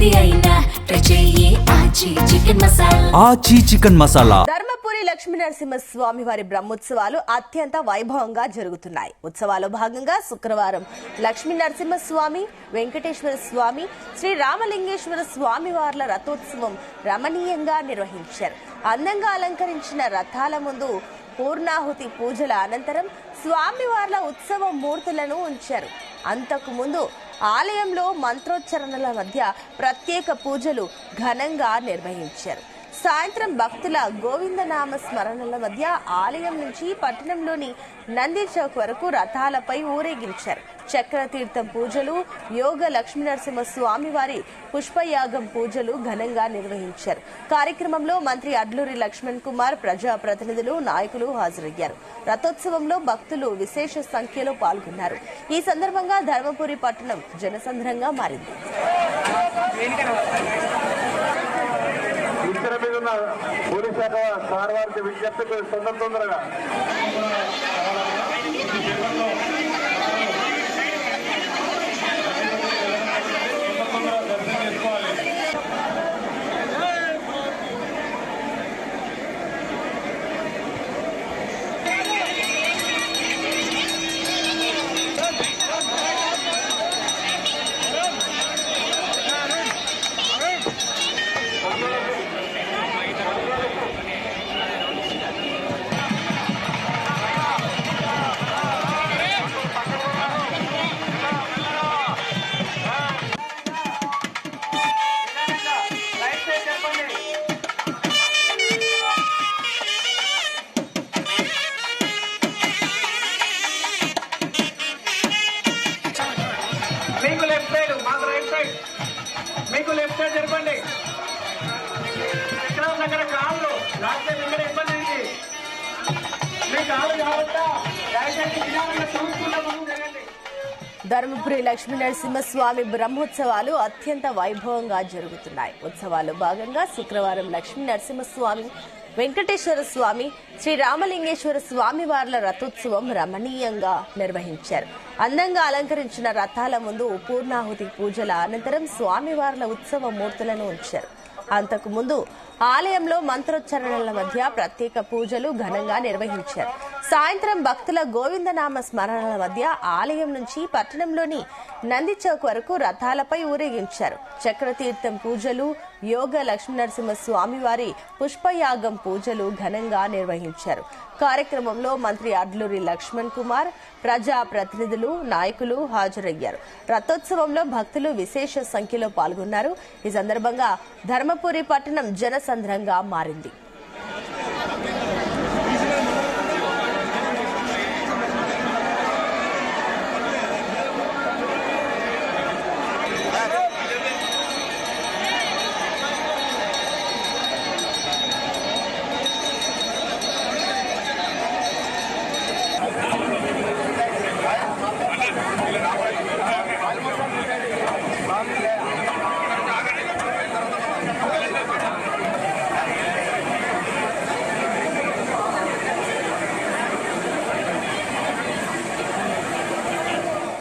ఏది అయినా చెయ్యి ఆచి చికెన్ మసాలా. ధర్మపురి లక్ష్మీ నరసింహస్వామి వారి బ్రహ్మోత్సవాలు అత్యంత వైభవంగా జరుగుతున్నాయి. ఉత్సవాల్లో భాగంగా శుక్రవారం లక్ష్మీ నరసింహస్వామి, వెంకటేశ్వర స్వామి, శ్రీ రామలింగేశ్వర స్వామి వార్ల రథోత్సవం రమణీయంగా నిర్వహించారు. అందంగా అలంకరించిన రథాల ముందు పూర్ణాహుతి పూజల అనంతరం స్వామివార్ల ఉత్సవ మూర్తులను ఉంచారు. అంతకు ముందు ఆలయంలో మంత్రోచ్చరణల మధ్య ప్రత్యేక పూజలు ఘనంగా నిర్వహించారు. సాయంత్రం భక్తుల గోవిందనామ స్మరణల మధ్య ఆలయం నుంచి పట్టణంలోని నంది చౌక్ వరకు రథాలపై ఊరేగించారు. చక్రతీర్థం పూజలు, యోగ లక్ష్మీ నరసింహ స్వామి వారి పుష్పయాగం పూజలు ఘనంగా నిర్వహించారు. కార్యక్రమంలో మంత్రి అడ్లూరి లక్ష్మణ్ కుమార్, ప్రజాప్రతినిధులు, నాయకులు హాజరయ్యారు. రథోత్సవంలో భక్తులు విశేష సంఖ్యలో పాల్గొన్నారు. ఈ సందర్భంగా ధర్మపురి పట్టణం జనసంద్రంగా మారింది. ఇతర మీద ఉన్న పోలీస్ శాఖ సార్ వారికి విజ్ఞప్తి తొందరగా మీకు లెఫ్ట్ సైడ్, మాకు రైట్ సైడ్. మీకు లెఫ్ట్ సైడ్ జరపండి. అక్కడ కాళ్ళు లాస్ట్ టైం ఇక్కడ ఇబ్బంది అయింది. మీ కాళ్ళు జాగ్రత్త. ధర్మపురి లక్ష్మీ నరసింహస్వామి బ్రహ్మోత్సవాలు అత్యంత వైభవంగా జరుగుతున్నాయి. ఉత్సవాల్లో భాగంగా శుక్రవారం లక్ష్మీ నరసింహస్వామి, వెంకటేశ్వర స్వామి, శ్రీ రామలింగేశ్వర స్వామి వార్ల రథోత్సవం రమణీయంగా నిర్వహించారు. అందంగా అలంకరించిన రథాల ముందు పూర్ణాహుతి పూజల అనంతరం స్వామివార్ల ఉత్సవ మూర్తులను ఉంచారు. అంతకు ముందు ఆలయంలో మంత్రోచ్చరణల మధ్య ప్రత్యేక పూజలు ఘనంగా నిర్వహించారు. సాయంత్రం భక్తుల గోవిందనామ స్మరణల మధ్య ఆలయం నుంచి పట్టణంలోని నంది చౌక్ వరకు రథాలపై ఊరేగించారు. చక్రతీర్థం పూజలు, యోగ లక్ష్మీ నరసింహ స్వామి వారి పుష్పయాగం పూజలు ఘనంగా నిర్వహించారు. కార్యక్రమంలో మంత్రి అడ్లూరి లక్ష్మణ్ కుమార్, ప్రజా ప్రతినిధులు, నాయకులు హాజరయ్యారు. రథోత్సవంలో భక్తులు విశేష సంఖ్యలో పాల్గొన్నారు. ఈ సందర్భంగా ధర్మపురి పట్టణం జనసంద్రంగా మారింది.